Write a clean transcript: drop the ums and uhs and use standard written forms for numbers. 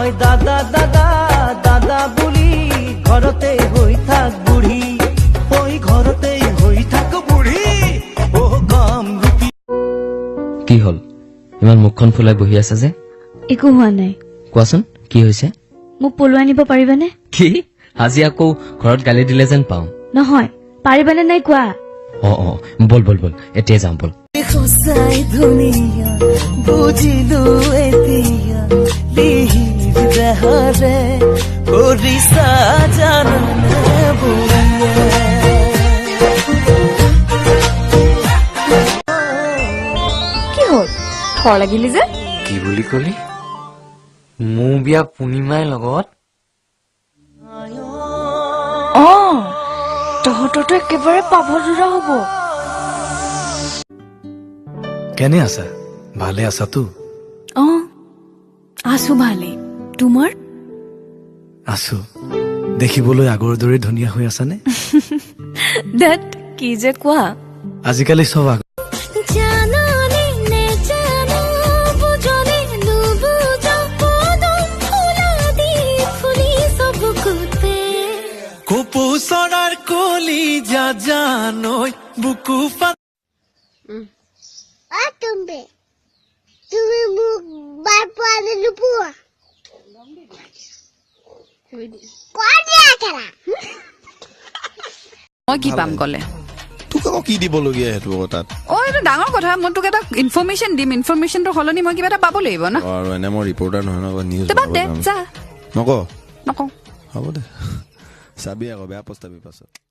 কয় দাদা দাদা দাদা বুলি ঘৰতে হৈ থাক বুঢ়ী ওই ঘৰতে হৈ থাক বুঢ়ী ও কাম ৰূপী কি হল ইমান মুখখন ফুলাই বহি আছে যে একো হোৱা নাই কোৱাচোন কি হৈছে মোক পলুৱাই নিব পাৰিবানে কি আজি আকৌ ঘৰত গালি দিলে যেন পাওঁ নহয় পাৰিবানে নাই কোৱা বল বল বল এতিয়া যাম বল সঁচাই ধুনীয়া বুজিলো এতিয়া লিহিৰ দেহৰে কৰিছা জাননে কি হ'ল থৰ লাগিলি যে কি বুলি কলি মোৰ বিয়া পূৰ্ণিমাৰ লগত তহঁতৰতো একেবাৰে পাভযোৰা হ'ব কেনে আছা ভালে আছাতো আছো ভালে তোমাৰ আছো দেখিবলৈ আগৰ দৰে ধুনীয়া হৈ আছানে দেট কি যে কোৱা আজিকালি সব কুপুচৰাৰ কলি যা জানৈ বুকু তুমি মোক বাৰ পোৱা নোপোৱা মই কি পাম কলে তোক আকৌ কি দিবলগীয়া সেইটো তাত এইটো ডাঙৰ কথা মই তোক এটা ইনফৰমেশ্যন দিম ইনফৰমেশ্যনটো সলনি মই কিবা এটা পাব লাগিব ন আৰু এনে মই ৰিপৰ্টাৰ নহয় ন নিউজ বাদ দে যা নকওঁ নকওঁ হ'ব দে চাবি আকৌ বেয়া প্ৰস্তাৱি পাছত